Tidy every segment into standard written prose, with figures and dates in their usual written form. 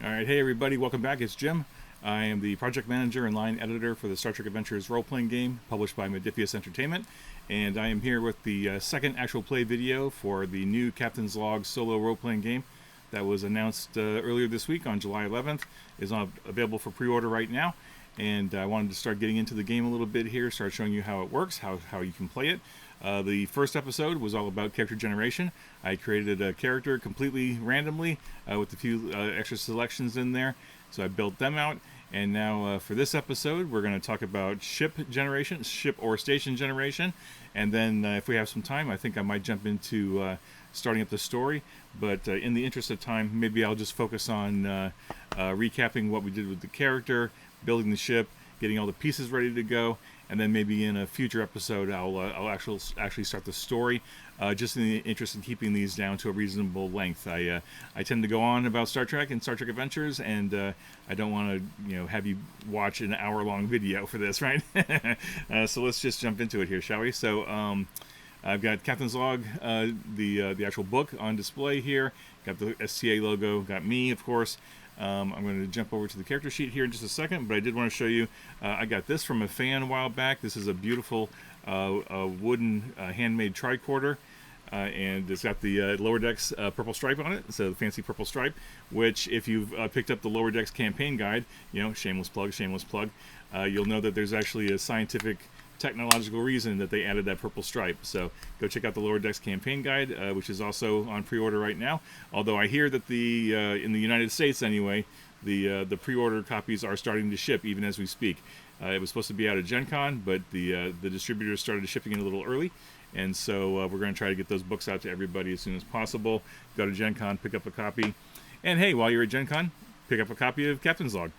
Alright, hey everybody, welcome back. It's Jim. I am the project manager and line editor for the Star Trek Adventures role-playing game published by Modiphius Entertainment, and I am here with the second actual play video for the new Captain's Log solo role-playing game that was announced earlier this week on July 11th. It's available for pre-order right now, and I wanted to start getting into the game a little bit here, start showing you how it works, how you can play it. The first episode was all about character generation. I created a character completely randomly with a few extra selections in there, so I built them out. And now for this episode, we're going to talk about ship generation, ship or station generation, and then if we have some time, I think I might jump into starting up the story. But in the interest of time, maybe I'll just focus on recapping what we did with the character, building the ship, getting all the pieces ready to go, and then maybe in a future episode I'll actually start the story, just in the interest in keeping these down to a reasonable length. I tend to go on about Star Trek and Star Trek Adventures, and I don't want to have you watch an hour-long video for this, right? So let's just jump into it here, shall we? So I've got Captain's Log, the actual book on display here. Got the STA logo, got me, of course. I'm going to jump over to the character sheet here in just a second, but I did want to show you, I got this from a fan a while back. This is a beautiful wooden handmade tricorder, and it's got the Lower Decks purple stripe on it, so the fancy purple stripe, which if you've picked up the Lower Decks campaign guide, shameless plug, you'll know that there's actually a scientific technological reason that they added that purple stripe. So go check out the Lower Decks campaign guide, which is also on pre-order right now. Although I hear that the in the United States anyway, the pre-order copies are starting to ship even as we speak. It was supposed to be out at Gen Con, but the distributors started shipping it a little early, and so we're going to try to get those books out to everybody as soon as possible. Go to Gen Con, pick up a copy, and hey, while you're at Gen Con, pick up a copy of Captain's Log.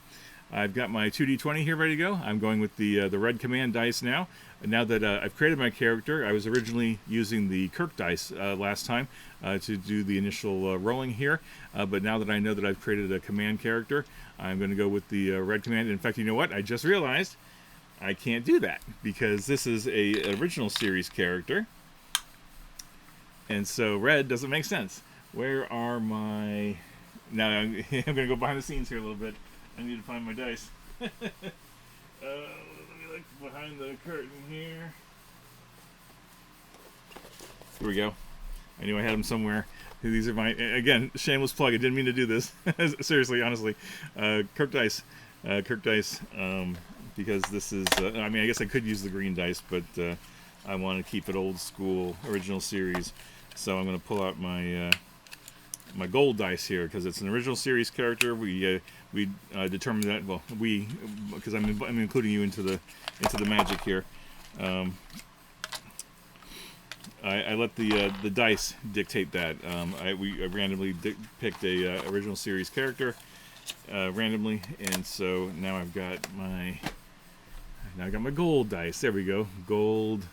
I've got my 2d20 here ready to go. I'm going with the red command dice now. Now that I've created my character, I was originally using the Kirk dice last time to do the initial rolling here. But now that I know that I've created a command character, I'm going to go with the red command. In fact, you know what? I just realized I can't do that because this is a original series character. And so red doesn't make sense. Where are my... Now I'm going to go behind the scenes here a little bit. I need to find my dice. Let me look behind the curtain here. Here we go. I knew I had them somewhere. These are my, again, shameless plug. I didn't mean to do this. Seriously, honestly. Kirk dice. Because this is, I mean, I guess I could use the green dice, but I want to keep it old school, original series. So I'm going to pull out my my gold dice here because it's an original series character. We determined that, well, because I'm including you into the magic here. I let the dice dictate that. I randomly picked a original series character randomly, and so now I've got my gold dice. There we go, gold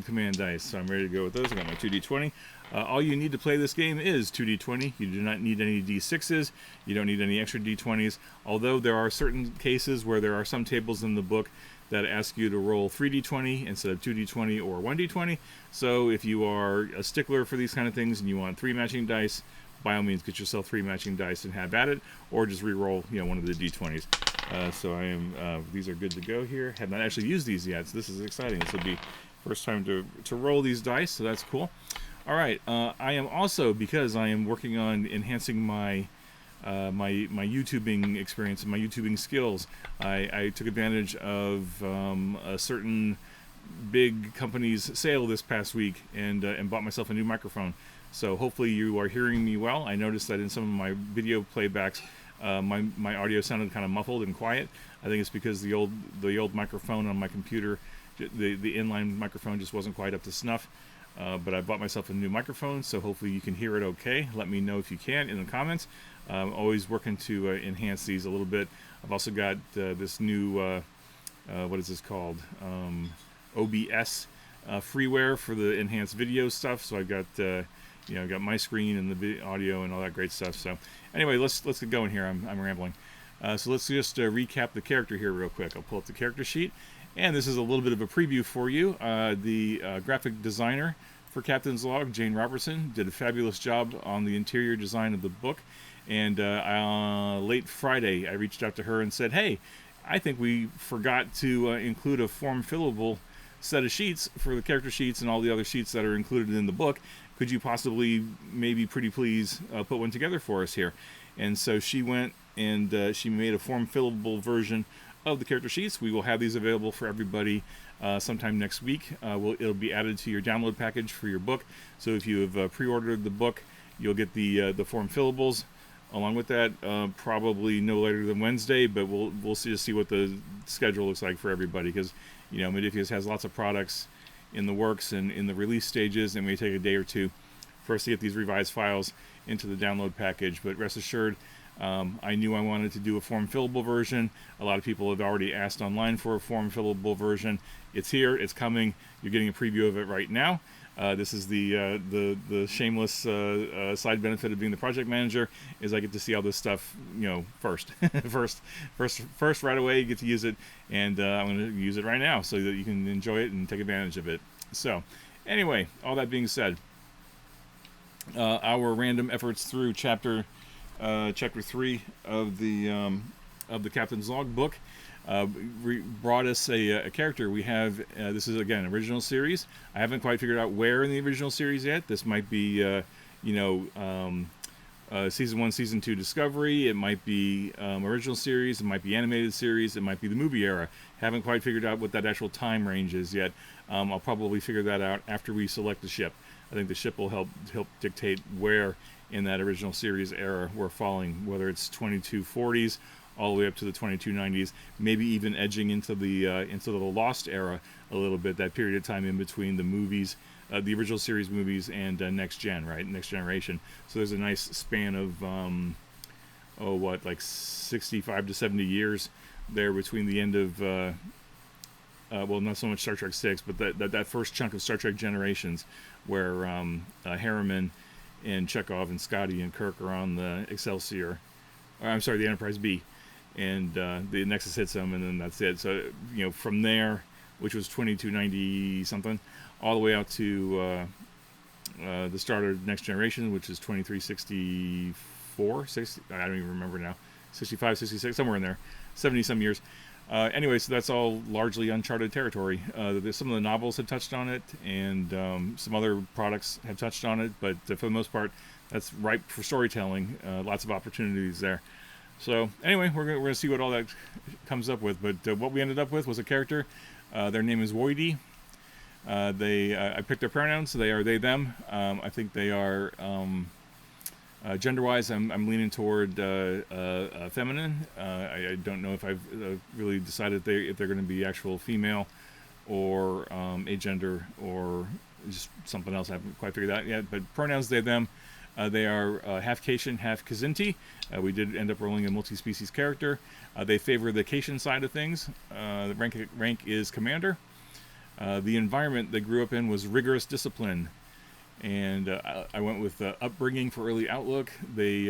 command dice. So I'm ready to go with those. I got my 2d20. All you need to play this game is 2d20. You do not need any d6s. You don't need any extra d20s. Although there are certain cases where there are some tables in the book that ask you to roll 3d20 instead of 2d20 or 1d20. So if you are a stickler for these kind of things and you want 3 matching dice, by all means get yourself 3 matching dice and have at it, or just re-roll one of the d20s. So I am. These are good to go here. Have not actually used these yet, so this is exciting. This will be first time to roll these dice, so that's cool. All right, I am also, because I am working on enhancing my my YouTubing experience and my YouTubing skills, I took advantage of a certain big company's sale this past week and bought myself a new microphone. So hopefully you are hearing me well. I noticed that in some of my video playbacks, my audio sounded kind of muffled and quiet. I think it's because the old microphone on my computer, the inline microphone, just wasn't quite up to snuff. But I bought myself a new microphone, so hopefully you can hear it okay. Let me know if you can in the comments. I'm always working to enhance these a little bit. I've also got this new, what is this called? OBS freeware for the enhanced video stuff. So I've got, got my screen and the audio and all that great stuff. So anyway, let's get going here. I'm rambling. So let's just recap the character here real quick. I'll pull up the character sheet. And this is a little bit of a preview for you. The graphic designer for Captain's Log, Jane Robertson, did a fabulous job on the interior design of the book. And late Friday, I reached out to her and said, hey, I think we forgot to include a form fillable set of sheets for the character sheets and all the other sheets that are included in the book. Could you possibly, maybe pretty please, put one together for us here? And so she went and she made a form fillable version of the character sheets. We will have these available for everybody sometime next week. It'll be added to your download package for your book. So if you have pre-ordered the book, you'll get the form fillables along with that, probably no later than Wednesday, but we'll see what the schedule looks like for everybody, because Modiphius has lots of products in the works and in the release stages, and it may take a day or two for us to get these revised files into the download package. But rest assured, I knew I wanted to do a form fillable version. A lot of people have already asked online for a form fillable version. It's here, it's coming. You're getting a preview of it right now. This is the shameless side benefit of being the project manager, is I get to see all this stuff, first, first right away. You get to use it, and I'm going to use it right now so that you can enjoy it and take advantage of it. So, anyway, all that being said, our random efforts through chapter 3 of the Captain's Log book brought us a character. We have this is again original series. I haven't quite figured out where in the original series yet. This might be season 1, season 2 Discovery. It might be original series. It might be animated series. It might be the movie era. Haven't quite figured out what that actual time range is yet. I'll probably figure that out after we select the ship. I think the ship will help dictate where in that original series era we're falling, whether it's 2240s all the way up to the 2290s, maybe even edging into the Lost era a little bit, that period of time in between the movies, the original series movies, and Next Gen, right? Next Generation. So there's a nice span of, like 65 to 70 years there between the end of, not so much Star Trek 6, but that first chunk of Star Trek Generations, where Harriman and Chekhov and Scotty and Kirk are on the Excelsior, the Enterprise B, and the Nexus hits them, and then that's it. So from there, which was 2290 something, all the way out to the start of Next Generation, which is 2364, 60, I don't even remember now, 65, 66, somewhere in there, 70 some years. Anyway, so that's all largely uncharted territory. Some of the novels have touched on it, and some other products have touched on it, but for the most part, that's ripe for storytelling. Lots of opportunities there. So anyway, we're gonna see what all that comes up with. But what we ended up with was a character. Their name is Voidy. I picked their pronouns. They are they them. I think they are gender-wise. I'm leaning toward feminine. I don't know if I've really decided if they're going to be actual female or agender or just something else. I haven't quite figured that yet. But pronouns they them. They are half Cation, half Kzinti. We did end up rolling a multi-species character. They favor the Cation side of things. The rank is commander. The environment they grew up in was rigorous discipline, and I went with upbringing for early outlook. They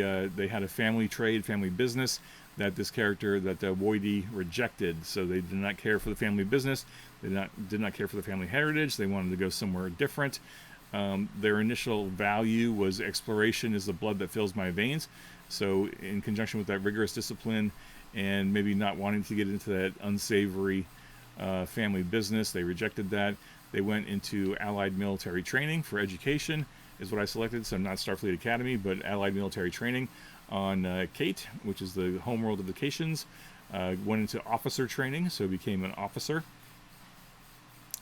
had a family trade, family business that this character, that Voidy, rejected. So they did not care for the family business. They did not care for the family heritage. They wanted to go somewhere different. Their initial value was exploration is the blood that fills my veins. So in conjunction with that rigorous discipline and maybe not wanting to get into that unsavory family business, they rejected that. They went into Allied military training for education is what I selected. So not Starfleet Academy, but Allied military training on Kate, which is the homeworld of the Cations. Went into officer training, so became an officer.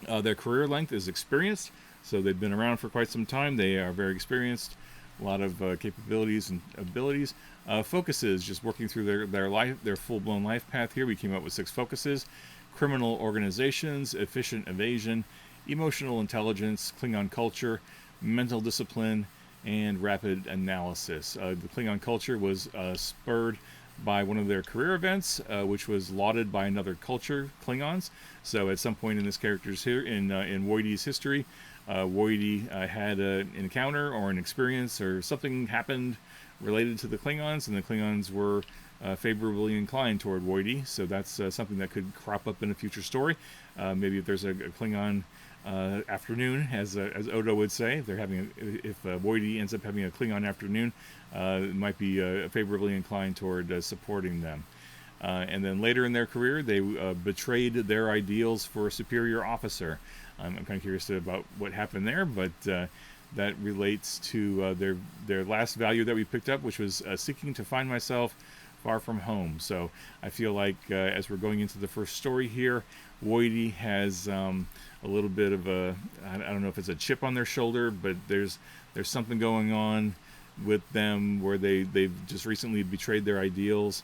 Their career length is experienced. So they've been around for quite some time. They are very experienced, a lot of capabilities and abilities. Focuses, just working through their life, their full-blown life path here. We came up with 6 focuses: criminal organizations, efficient evasion, emotional intelligence, Klingon culture, mental discipline, and rapid analysis. The Klingon culture was spurred by one of their career events, which was lauded by another culture, Klingons. So at some point in this character's here, in Voidy's history, Voidy had an encounter or an experience or something happened related to the Klingons, and the Klingons were favorably inclined toward Voidy. So that's something that could crop up in a future story. Maybe if there's a Klingon afternoon, as Odo would say. If they're having if Voidy ends up having a Klingon afternoon, it might be favorably inclined toward supporting them. And then later in their career, they betrayed their ideals for a superior officer. I'm kind of curious about what happened there, but that relates to their last value that we picked up, which was seeking to find myself far from home. So I feel like as we're going into the first story here, Voidy has a little bit of I don't know if it's a chip on their shoulder, but there's something going on with them where they've just recently betrayed their ideals.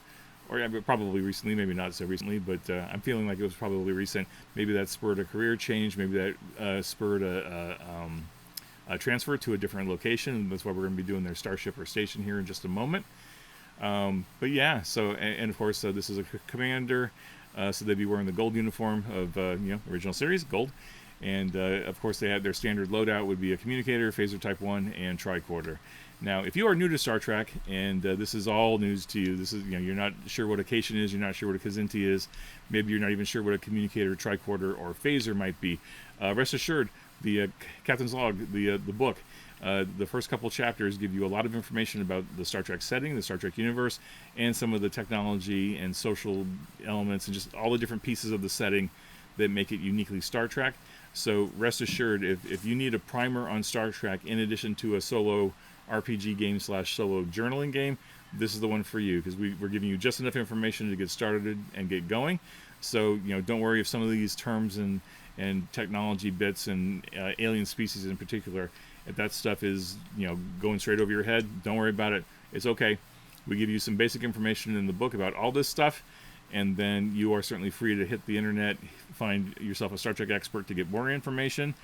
Or probably recently, maybe not so recently, but I'm feeling like it was probably recent. Maybe that spurred a career change. Maybe that spurred a transfer to a different location. That's why we're going to be doing their starship or station here in just a moment. But yeah, so and of course this is a commander, so they'd be wearing the gold uniform of original series gold, and of course they had their standard loadout would be a communicator, phaser type 1, and tricorder. Now, if you are new to Star Trek and this is all news to you, this is you're not sure what a Cation is, you're not sure what a Kzinti is, maybe you're not even sure what a communicator, tricorder, or phaser might be. Rest assured, the Captain's Log, the book. The first couple chapters give you a lot of information about the Star Trek setting, the Star Trek universe, and some of the technology and social elements and just all the different pieces of the setting that make it uniquely Star Trek. So rest assured, if you need a primer on Star Trek in addition to a solo RPG game / solo journaling game, this is the one for you, because we're giving you just enough information to get started and get going. So don't worry if some of these terms and technology bits and alien species in particular, if that stuff is going straight over your head, don't worry about it. It's okay. We give you some basic information in the book about all this stuff, and then you are certainly free to hit the internet, find yourself a Star Trek expert to get more information,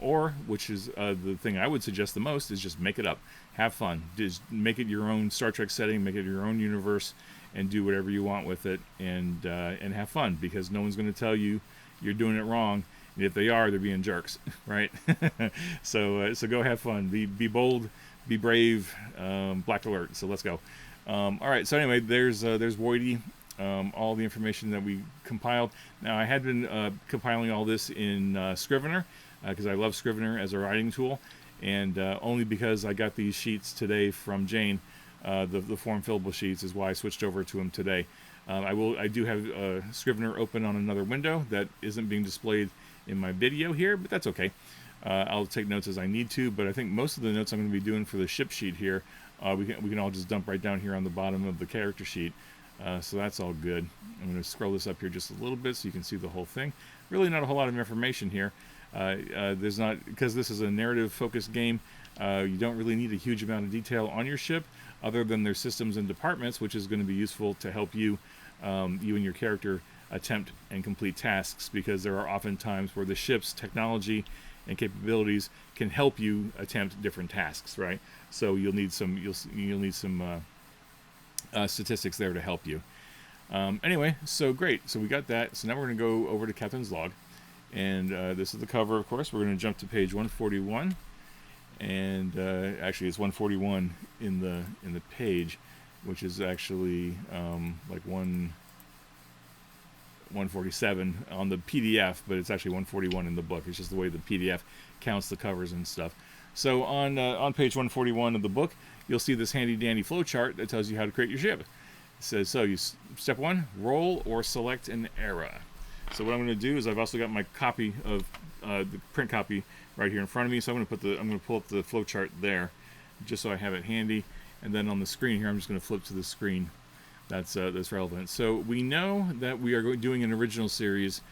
or, which is the thing I would suggest the most, is just make it up. Have fun. Just make it your own Star Trek setting, make it your own universe, and do whatever you want with it, and have fun, because no one's going to tell you you're doing it wrong. And if they are, they're being jerks, right? So go have fun. Be bold, be brave. Black alert. So let's go. All right. So anyway, there's Voidy. All the information that we compiled. Now I had been compiling all this in Scrivener because I love Scrivener as a writing tool, and only because I got these sheets today from Jane, the form fillable sheets, is why I switched over to them today. I do have Scrivener open on another window that isn't being displayed in my video here, but that's okay. I'll take notes as I need to, but I think most of the notes I'm going to be doing for the ship sheet here, we can all just dump right down here on the bottom of the character sheet. So that's all good. I'm going to scroll this up here just a little bit so you can see the whole thing. Really not a whole lot of information here. There's not, because this is a narrative-focused game, you don't really need a huge amount of detail on your ship, other than their systems and departments, which is going to be useful to help you, you and your character, attempt and complete tasks, because there are often times where the ship's technology and capabilities can help you attempt different tasks, right? So you'll need some statistics there to help you. Anyway, so great. So we got that. So now we're going to go over to Captain's Log, and this is the cover. Of course, we're going to jump to page 141, and actually it's 141 in the page, which is actually like 147 on the PDF, but it's actually 141 in the book. It's just the way the PDF counts the covers and stuff. So on page 141 of the book, you'll see this handy dandy flowchart that tells you how to create your ship. It says, so step 1, roll or select an era. So what I'm going to do is I've also got my copy of the print copy right here in front of me. So I'm going to pull up the flowchart there, just so I have it handy. And then on the screen here, I'm just going to flip to the screen that's relevant. So we know that we are doing an original series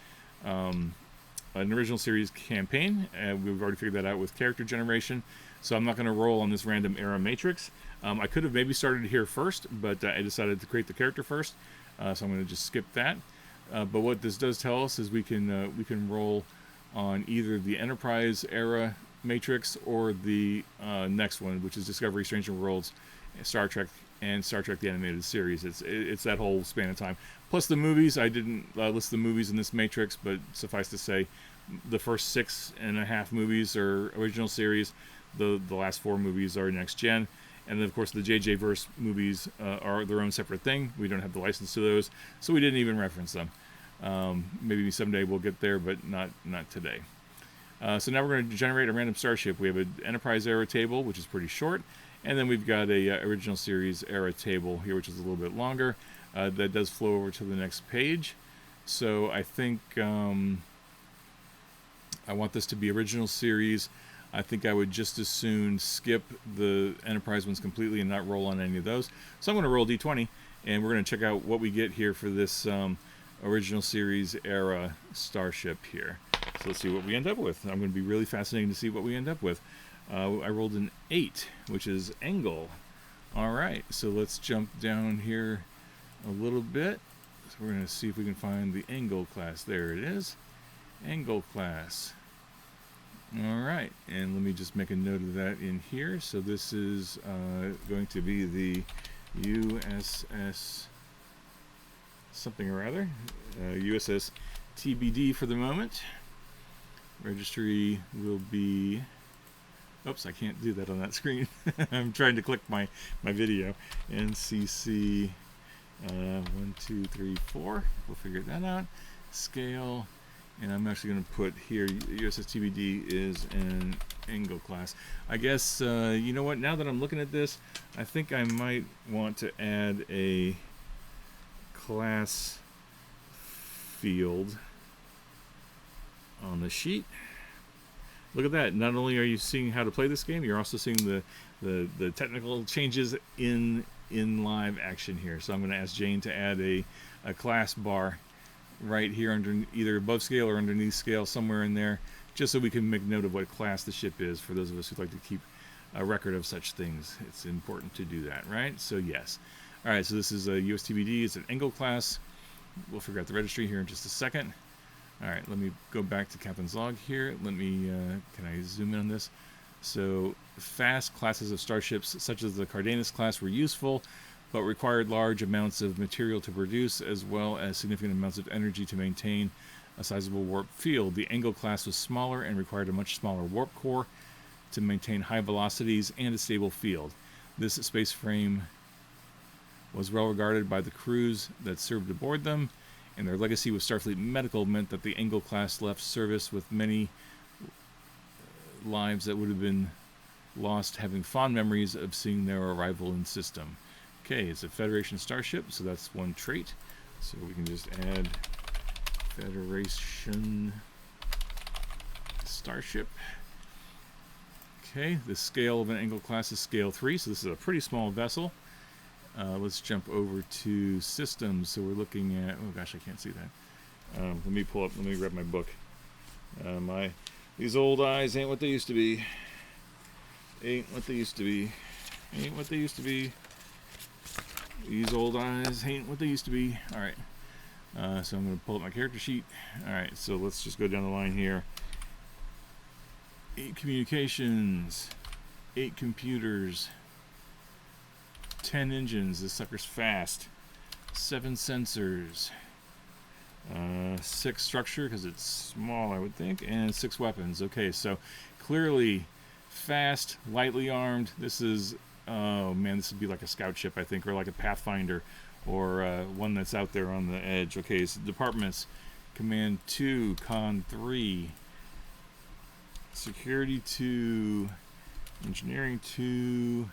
campaign, and we've already figured that out with character generation. So I'm not going to roll on this random era matrix. I could have maybe started here first, but I decided to create the character first, so I'm going to just skip that. But what this does tell us is we can roll on either the Enterprise era matrix or the next one, which is Discovery, Strange New Worlds, Star Trek, and Star Trek the Animated Series. It's that whole span of time. Plus the movies. I didn't list the movies in this matrix, but suffice to say, the first 6.5 movies are original series. The last 4 movies are next gen. And then, of course, the JJ Verse movies are their own separate thing. We don't have the license to those, so we didn't even reference them. Maybe someday we'll get there, but not today. So now we're going to generate a random starship. We have an Enterprise era table, which is pretty short, and then we've got a original series era table here, which is a little bit longer. That does flow over to the next page. So I think I want this to be original series. I think I would just as soon skip the Enterprise ones completely and not roll on any of those. So I'm going to roll D20, and we're going to check out what we get here for this original series era starship here. So let's see what we end up with. I'm going to be really fascinated to see what we end up with. I rolled an 8, which is angle. All right, so let's jump down here a little bit. So we're going to see if we can find the angle class. There it is. Angle class. All right, and let me just make a note of that in here. So this is going to be the USS something or other, USS TBD for the moment. Registry will be, oops, I can't do that on that screen. I'm trying to click my video. NCC 1, 2, 3, 4. We'll figure that out. Scale. And I'm actually going to put here, USS TBD is an angle class. I guess, you know what, now that I'm looking at this, I think I might want to add a class field on the sheet. Look at that. Not only are you seeing how to play this game, you're also seeing the technical changes in live action here. So I'm going to ask Jane to add a class bar right here under either above scale or underneath scale, somewhere in there, just so we can make note of what class the ship is for those of us who like to keep a record of such things. It's important to do that, right? So yes. All right, so this is a USTBD. It's an angle class. We'll figure out the registry here in just a second. All right, let me go back to Captain's log here. Let me, can I zoom in on this? So fast classes of starships such as the Cardenas class were useful, but required large amounts of material to produce, as well as significant amounts of energy to maintain a sizable warp field. The Angle class was smaller and required a much smaller warp core to maintain high velocities and a stable field. This space frame was well regarded by the crews that served aboard them, and their legacy with Starfleet Medical meant that the Angle class left service with many lives that would have been lost, having fond memories of seeing their arrival in system. Okay, it's a Federation starship, so that's one trait. So we can just add Federation starship. Okay, the scale of an Angle class is scale 3, so this is a pretty small vessel. Let's jump over to systems. So we're looking at, oh gosh, I can't see that. Let me grab my book. These old eyes ain't what they used to be. Ain't what they used to be. Ain't what they used to be. These old eyes ain't what they used to be. All right. So I'm going to pull up my character sheet. All right. So let's just go down the line here. 8 communications. 8 computers. 10 engines. This sucker's fast. 7 sensors. 6 structure because it's small, I would think, and 6 weapons. Okay, so clearly fast, lightly armed. This is, oh man, this would be like a scout ship, I think, or like a Pathfinder, or one that's out there on the edge. Okay, so departments: Command 2, Con 3, Security 2, Engineering 2,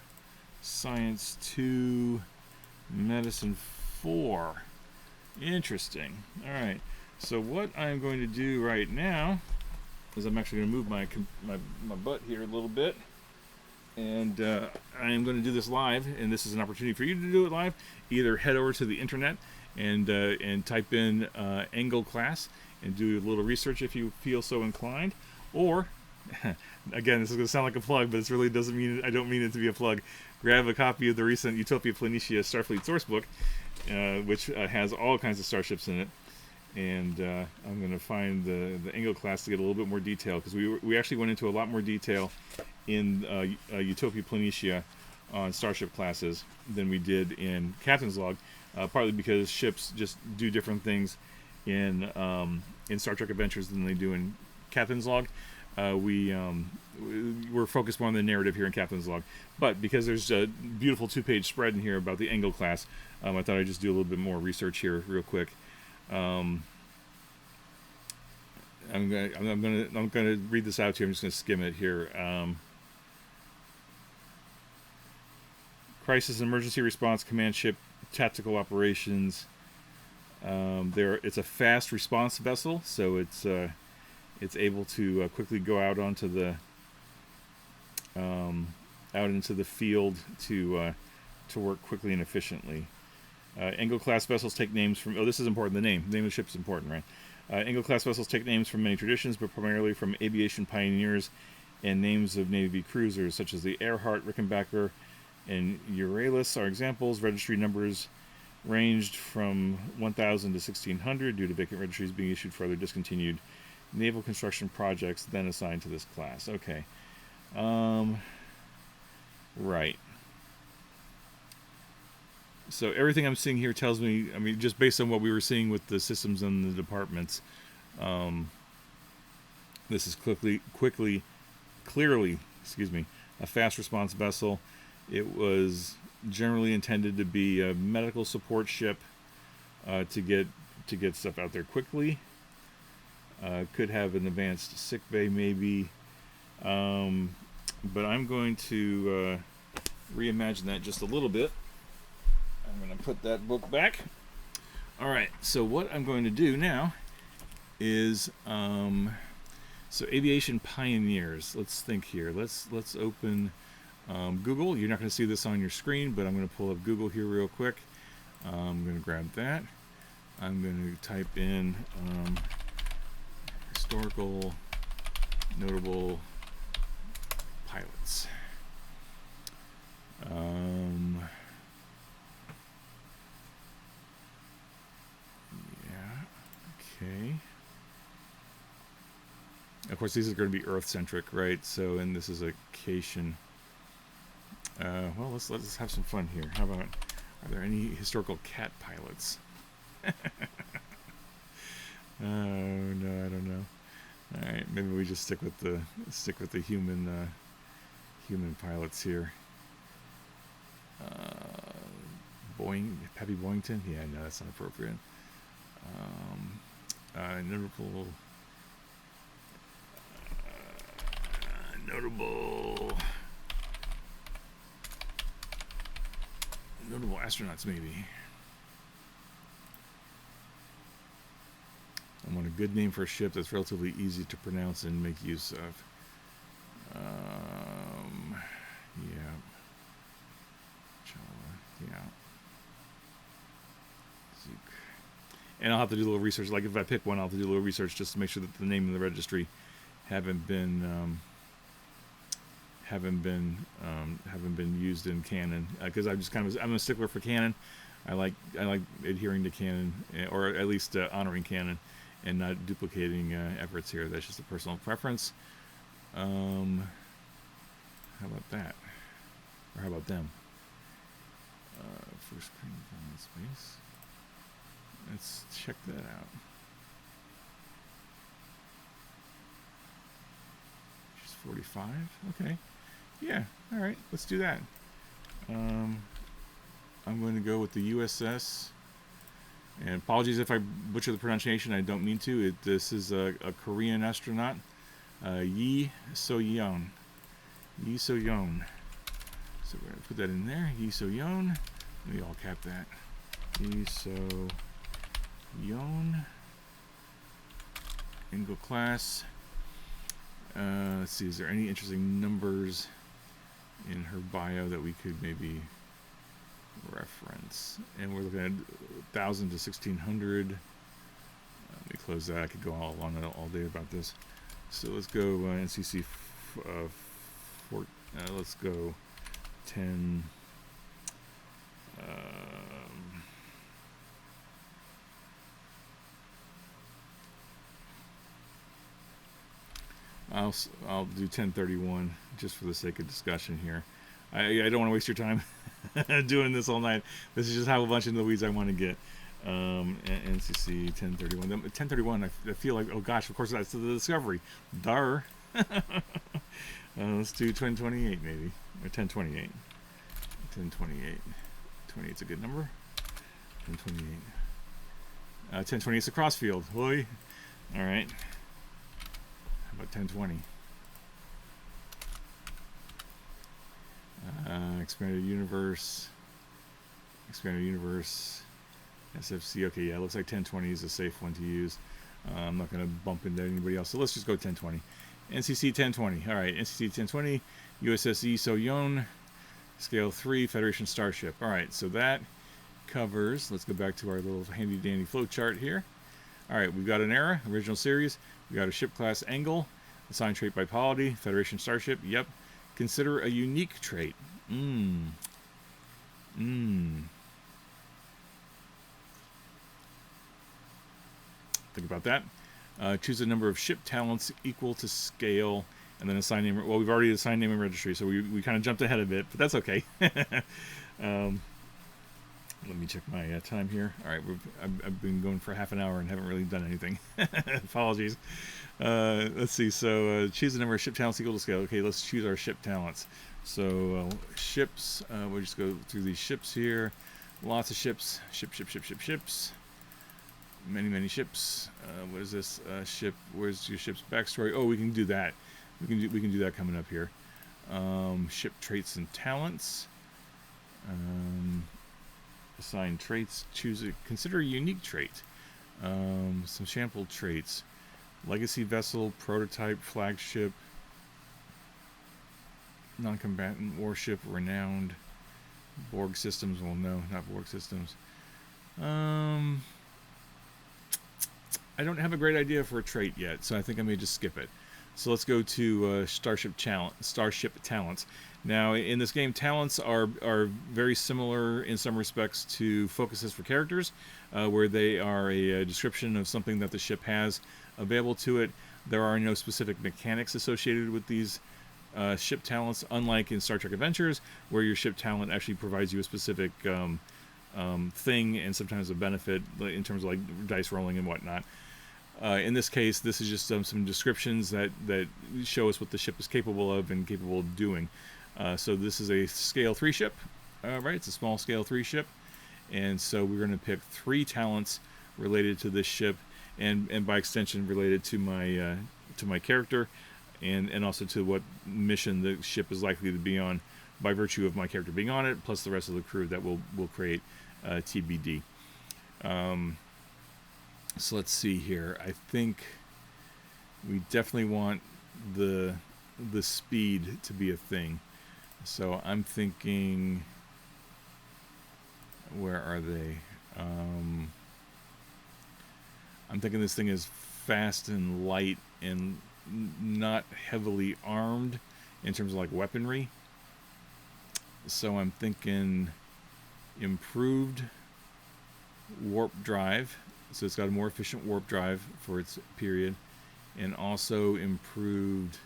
Science 2, Medicine 4. Interesting. All right. So what I'm going to do right now is I'm actually going to move my butt here a little bit, and I'm going to do this live. And this is an opportunity for you to do it live. Either head over to the internet and type in Angle class and do a little research if you feel so inclined, or again, this is going to sound like a plug, but it really doesn't mean, I don't mean it to be a plug. Grab a copy of the recent Utopia Planitia Starfleet Sourcebook, which has all kinds of starships in it, and I'm going to find the Angle class to get a little bit more detail, because we actually went into a lot more detail in Utopia Planitia on starship classes than we did in Captain's Log, partly because ships just do different things in Star Trek Adventures than they do in Captain's Log. We're focused more on the narrative here in Captain's Log, but because there's a beautiful 2-page spread in here about the Angle class, I thought I'd just do a little bit more research here real quick. I'm gonna read this out to you. I'm just gonna skim it here. Crisis and Emergency Response Command Ship Tactical Operations. It's a fast response vessel, so it's able to quickly go out onto the out into the field to work quickly and efficiently. Engle-class vessels take names from... Oh, this is important. The name of the ship is important, right? Engle-class vessels take names from many traditions, but primarily from Aviation Pioneers and names of Navy cruisers, such as the Earhart, Rickenbacker, and Euryalus are examples. Registry numbers ranged from 1,000 to 1,600 due to vacant registries being issued for other discontinued naval construction projects then assigned to this class. Okay. Right. So everything I'm seeing here tells me, I mean, just based on what we were seeing with the systems and the departments, this is clearly, a fast response vessel. It was generally intended to be a medical support ship to get stuff out there quickly. Could have an advanced sick bay maybe, but I'm going to reimagine that just a little bit. I'm going to put that book back. All right, so what I'm going to do now is so Aviation Pioneers. Let's think here. Let's open Google. You're not going to see this on your screen, but I'm going to pull up Google here real quick. I'm going to grab that. I'm going to type in historical notable pilots. Okay. Of course, these are going to be Earth-centric, right? So, and this is a Cation. Well, let's have some fun here. How about, are there any historical cat pilots? Oh no, I don't know. All right, maybe we just stick with the human pilots here. Pappy Boyington. Yeah, no, that's not appropriate. Notable astronauts, maybe. I want a good name for a ship that's relatively easy to pronounce and make use of. Yeah. And I'll have to do a little research. Like if I pick one, I'll have to do a little research just to make sure that the name and the registry haven't been used in canon. Because I'm a stickler for canon. I like adhering to canon, or at least honoring canon, and not duplicating efforts here. That's just a personal preference. How about that? Or how about them? First screen from space. Let's check that out. She's 45. Okay. Yeah. All right. Let's do that. I'm going to go with the USS. And apologies if I butcher the pronunciation. I don't mean to. This is a Korean astronaut, Yi So-yeon. Yi So-yeon. So we're going to put that in there. Yi So-yeon. Let me all cap that. Yi So-yeon. Engle class. Let's see, is there any interesting numbers in her bio that we could maybe reference? And we're looking at 1,000 to 1,600. Let me close that. I could go all day about this. So let's go NCC. Let's go 10. I'll do 1031 just for the sake of discussion here. I don't want to waste your time doing this all night. This is just how a bunch into the weeds I want to get. NCC 1031. 1031. I feel like, oh gosh, of course that's the Discovery. Dar. Let's do 1028 maybe, or 1028. 1028. 28 is a good number. 1028. 1028 is a crossfield. Boy. All right. About 1020. Expanded universe. Expanded universe. SFC. Okay, yeah, it looks like 1020 is a safe one to use. I'm not going to bump into anybody else, so let's just go 1020. NCC 1020. All right, NCC 1020. USS Soyeon. Scale 3. Federation Starship. All right, so that covers. Let's go back to our little handy-dandy flowchart here. All right, we've got an era, original series. We got a ship class angle, assigned trait by polity, Federation Starship. Yep. Consider a unique trait. Think about that. Choose a number of ship talents equal to scale, and then assign name. Well, we've already assigned name and registry, so we kind of jumped ahead a bit, but that's okay. Let me check my time here. All right, I've been going for half an hour and haven't really done anything. Apologies. Let's see. So choose the number of ship talents equal to scale. Okay, let's choose our ship talents. So ships. We'll just go through these ships here. Lots of ships. Ships. Many ships. What is this ship? Where's your ship's backstory? Oh, we can do that. We can do that coming up here. Ship traits and talents. Assign traits. Consider a unique trait. Some sample traits. Legacy vessel, prototype, flagship, non-combatant warship, renowned. Borg systems. Well, no, not Borg systems. I don't have a great idea for a trait yet, so I think I may just skip it. So let's go to Starship Talents. Now, in this game, talents are very similar in some respects to focuses for characters, where they are a description of something that the ship has available to it. There are no specific mechanics associated with these ship talents, unlike in Star Trek Adventures, where your ship talent actually provides you a specific thing and sometimes a benefit in terms of like dice rolling and whatnot. In this case, this is just some descriptions that show us what the ship is capable of and capable of doing. So this is a scale 3 ship, right? It's a small scale 3 ship, and so we're going to pick 3 talents related to this ship, and by extension related to my character, and also to what mission the ship is likely to be on, by virtue of my character being on it, plus the rest of the crew that will create TBD. So let's see here. I think we definitely want the speed to be a thing. So I'm thinking, where are they? I'm thinking this thing is fast and light and not heavily armed in terms of like weaponry. So I'm thinking improved warp drive. So it's got a more efficient warp drive for its period, and also improved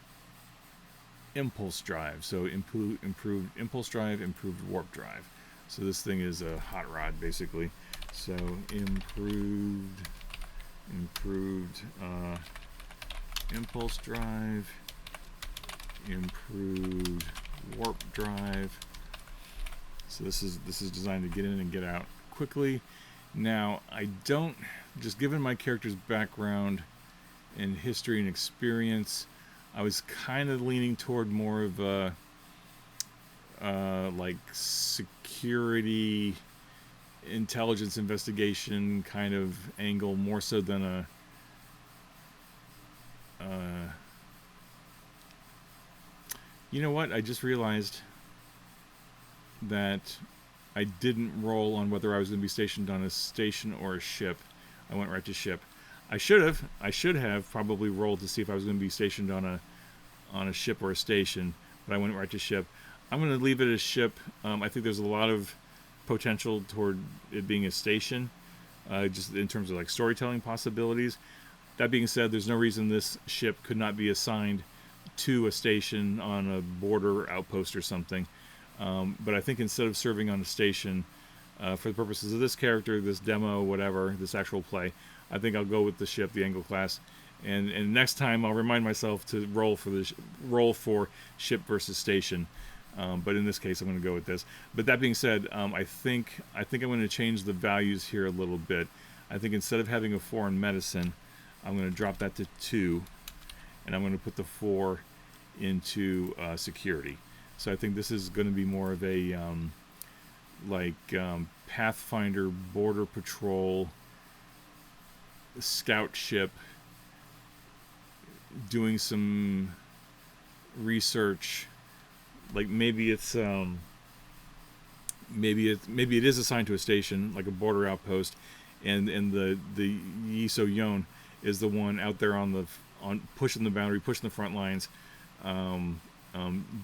impulse drive. So improved impulse drive, improved warp drive. So this thing is a hot rod basically. So improved impulse drive, improved warp drive. So this is designed to get in and get out quickly. Now, I don't, just given my character's background and history and experience, I was kind of leaning toward more of a like security, intelligence investigation kind of angle, more so than a you know what? I just realized that I didn't roll on whether I was going to be stationed on a station or a ship. I went right to ship. I should have probably rolled to see if I was going to be stationed on a ship or a station, but I went right to ship. I'm going to leave it as ship. I think there's a lot of potential toward it being a station, just in terms of like storytelling possibilities. That being said, there's no reason this ship could not be assigned to a station on a border outpost or something. But I think instead of serving on a station, for the purposes of this character, this demo, whatever, this actual play, I think I'll go with the ship, the Angle class, and next time I'll remind myself to roll for ship versus station. But in this case, I'm going to go with this. But that being said, I think I'm going to change the values here a little bit. I think instead of having a 4 in medicine, I'm going to drop that to 2, and I'm going to put the 4 into security. So I think this is going to be more of a Pathfinder, Border Patrol, scout ship, doing some research. Like maybe it is assigned to a station, like a border outpost, and the Yiso Yon is the one out there on pushing the boundary, pushing the front lines,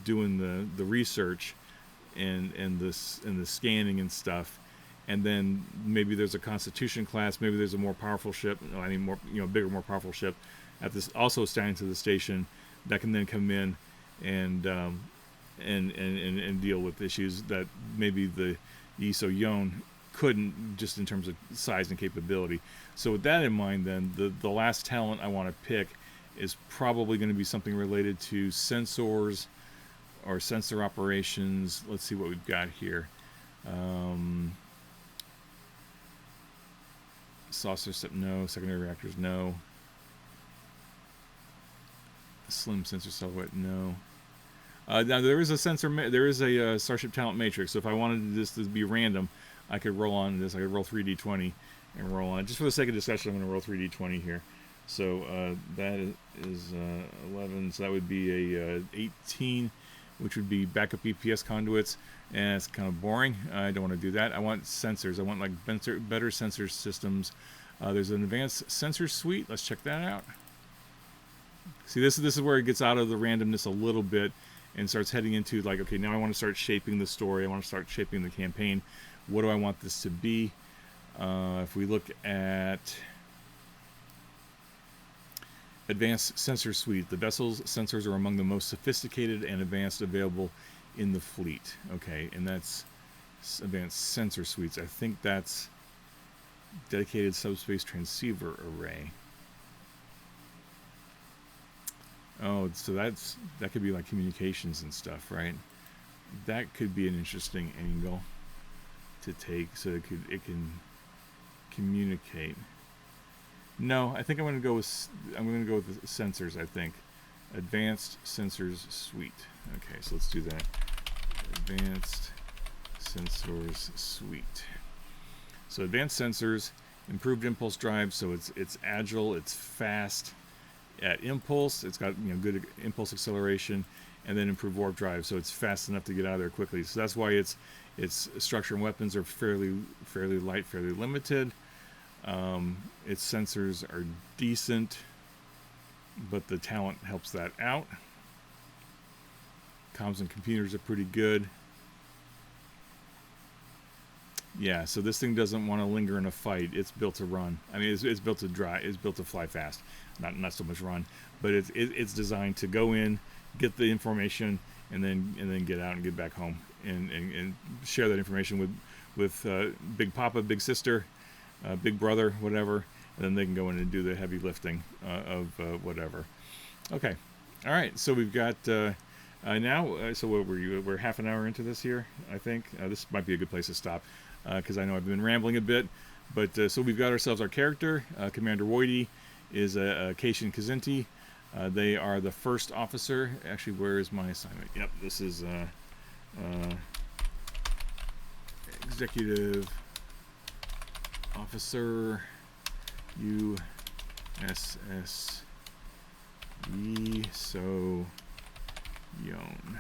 doing the research and the scanning and stuff. And then maybe there's a Constitution class, maybe there's a more powerful ship, bigger, more powerful ship at this, also standing to the station, that can then come in and deal with issues that maybe the Yiso Yon couldn't, just in terms of size and capability. So with that in mind, then the last talent I want to pick is probably going to be something related to sensors or sensor operations. Let's see what we've got here. Saucer step, no. Secondary reactors, no. Slim sensor silhouette, no. Now there is a Starship Talent matrix. So if I wanted this to be random, I could roll on this. I could roll 3d20 and roll on. Just for the sake of discussion, I'm going to roll 3d20 here. So that is 11. So that would be a 18, which would be backup EPS conduits. And it's kind of boring. I don't want to do that. I want sensors. I want like better sensor systems. There's an advanced sensor suite. Let's check that out. See, this is where it gets out of the randomness a little bit and starts heading into like, okay, now I want to start shaping the story. I want to start shaping the campaign. What do I want this to be? If we look at advanced sensor suite, the vessel's sensors are among the most sophisticated and advanced available in the fleet. Okay, and that's advanced sensor suites. I think that's dedicated subspace transceiver array. Oh, so that could be like communications and stuff, right? That could be an interesting angle to take, so it can communicate. No, I think I'm going to go with the sensors. I think advanced sensors suite. Okay, so let's do that. Advanced sensors suite. So advanced sensors, improved impulse drive. So it's agile, it's fast at impulse. It's got good impulse acceleration, and then improved warp drive. So it's fast enough to get out of there quickly. So that's why its structure and weapons are fairly light, fairly limited. Its sensors are decent, but the talent helps that out. Comms and computers are pretty good. Yeah, so this thing doesn't want to linger in a fight. It's built to run. I mean, it's built to drive. It's built to fly fast. Not so much run, but it's designed to go in, get the information, and then get out and get back home and share that information with Big Papa, Big Sister, Big Brother, whatever, and then they can go in and do the heavy lifting of whatever. Okay, all right. So we've got now. So what were you? We're half an hour into this here, I think. This might be a good place to stop because I know I've been rambling a bit. But so we've got ourselves our character. Commander Woidy is Cation Kazinti. They are the first officer. Actually, where is my assignment? Yep, this is executive officer USS Yiso Yon.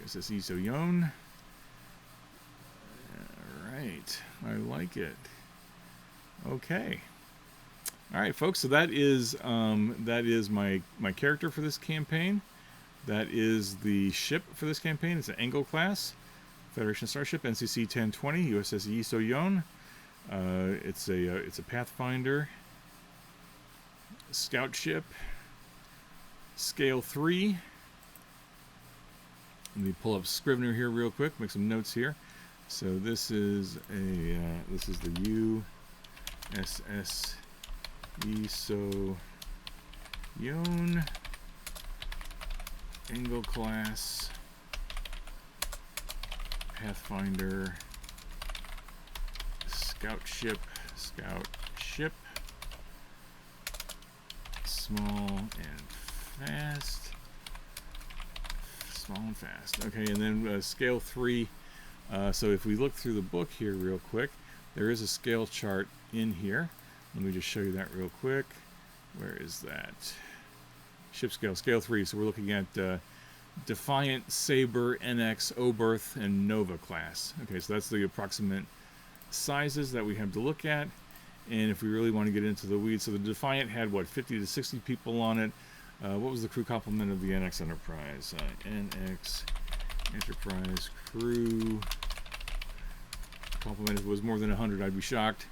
USS Yiso Yon. Alright, I like it. Okay. Alright, folks, so that is my character for this campaign. That is the ship for this campaign. It's an Angle class Federation Starship, NCC 1020, USS Yiso Yon. It's a Pathfinder scout ship, scale 3. Let me pull up Scrivener here real quick, make some notes here. So this is the USS Yiso Yon Angle class Pathfinder scout ship small and fast. Small and fast. Okay, and then scale 3. So if we look through the book here real quick, there is a scale chart in here. Let me just show you that real quick. Where is that? Ship scale, scale 3. So we're looking at Defiant, Saber, NX, Oberth, and Nova class. Okay, so that's the approximate sizes that we have to look at. And if we really want to get into the weeds, so the Defiant had, what, 50 to 60 people on it. What was the crew complement of the NX Enterprise? NX Enterprise crew complement, if it was more than 100, I'd be shocked.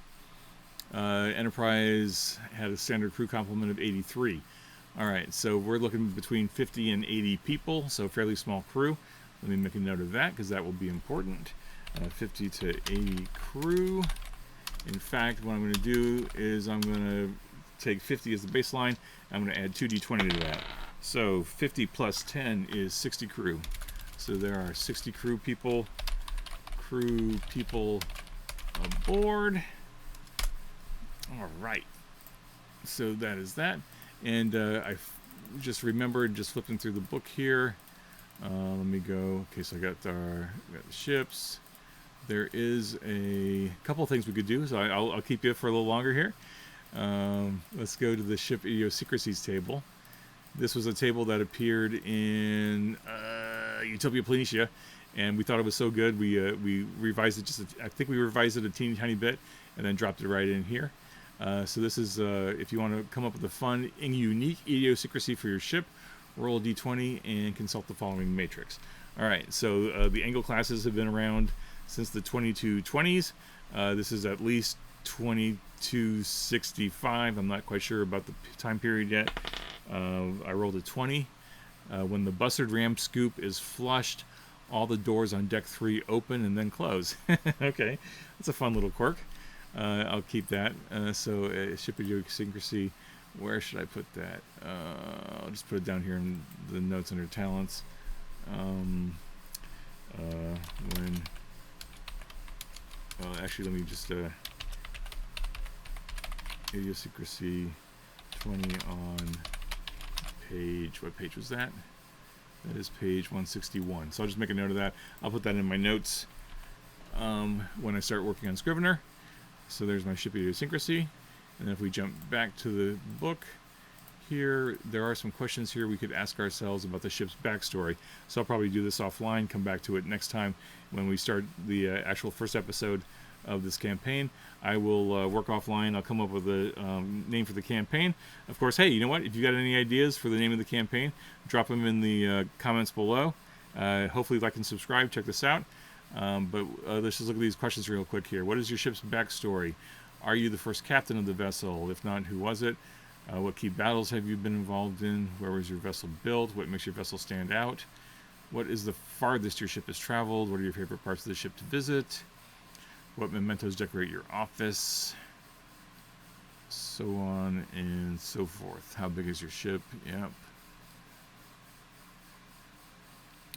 Enterprise had a standard crew complement of 83. All right, so we're looking between 50 and 80 people, so fairly small crew. Let me make a note of that because that will be important. 50 to 80 crew. In fact, what I'm going to do is I'm going to take 50 as the baseline. I'm going to add 2d20 to that. So 50 plus 10 is 60 crew. So there are 60 crew people aboard. All right. So that is that. And I just remembered, just flipping through the book here. Let me go. Okay, so I got the ships. There is a couple of things we could do, so I'll keep you for a little longer here. Let's go to the ship idiosyncrasies table. This was a table that appeared in Utopia Planitia, and we thought it was so good we revised it I think we revised it a teeny tiny bit and then dropped it right in here. So this is if you want to come up with a fun and unique idiosyncrasy for your ship, roll a d20 and consult the following matrix. All right, so the Angle classes have been around since the 2220s. This is at least 2265. I'm not quite sure about the time period yet. I rolled a 20. When the Bussard Ram scoop is flushed, all the doors on deck 3 open and then close. Okay, that's a fun little quirk. I'll keep that. So ship idiosyncrasy, where should I put that? I'll just put it down here in the notes under talents. Actually, let me just idiosyncrasy 20 on page. What page was that? That is page 161. So I'll just make a note of that. I'll put that in my notes when I start working on Scrivener. So there's my ship idiosyncrasy. And then if we jump back to the book here, there are some questions here we could ask ourselves about the ship's backstory. So I'll probably do this offline, come back to it next time when we start the actual first episode of this campaign. I will work offline. I'll come up with a name for the campaign. Of course, hey, you know what? If you got any ideas for the name of the campaign, drop them in the comments below. Hopefully like and subscribe. Check this out. But let's just look at these questions real quick here. What is your ship's backstory? Are you the first captain of the vessel? If not, who was it? What key battles have you been involved in? Where was your vessel built? What makes your vessel stand out? What is the farthest your ship has traveled? What are your favorite parts of the ship to visit? What mementos decorate your office? So on and so forth. How big is your ship? Yep.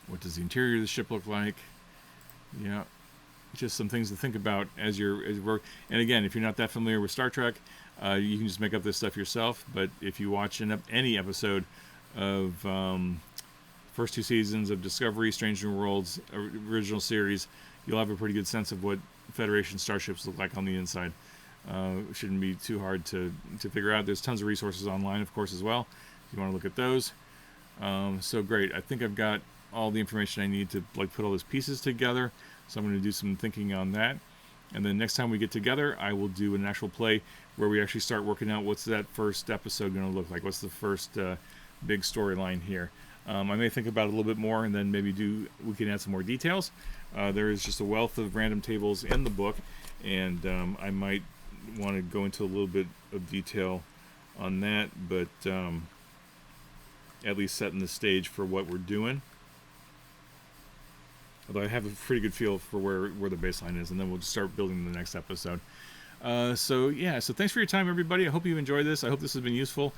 What does the interior of the ship look like? Yeah. Just some things to think about as you work. And again, if you're not that familiar with Star Trek, you can just make up this stuff yourself. But if you watch any episode of first 2 seasons of Discovery, Strange New Worlds, original series, you'll have a pretty good sense of what Federation starships look like on the inside. It shouldn't be too hard to figure out. There's tons of resources online, of course, as well, if you want to look at those. So great. I think I've got all the information I need to put all those pieces together. So I'm going to do some thinking on that. And then next time we get together, I will do an actual play where we actually start working out what's that first episode going to look like. What's the first big storyline here? I may think about it a little bit more, and then maybe we can add some more details. There is just a wealth of random tables in the book, and I might want to go into a little bit of detail on that, but at least setting the stage for what we're doing. Although I have a pretty good feel for where the baseline is, and then we'll just start building the next episode. So thanks for your time, everybody. I hope you enjoyed this. I hope this has been useful.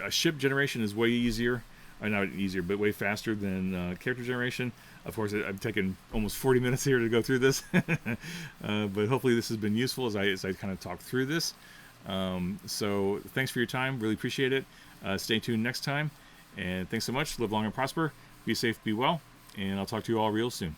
Ship generation is way easier. Not easier, but way faster than character generation. Of course, I've taken almost 40 minutes here to go through this. But hopefully this has been useful as I kind of talk through this. So thanks for your time. Really appreciate it. Stay tuned next time. And thanks so much. Live long and prosper. Be safe, be well. And I'll talk to you all real soon.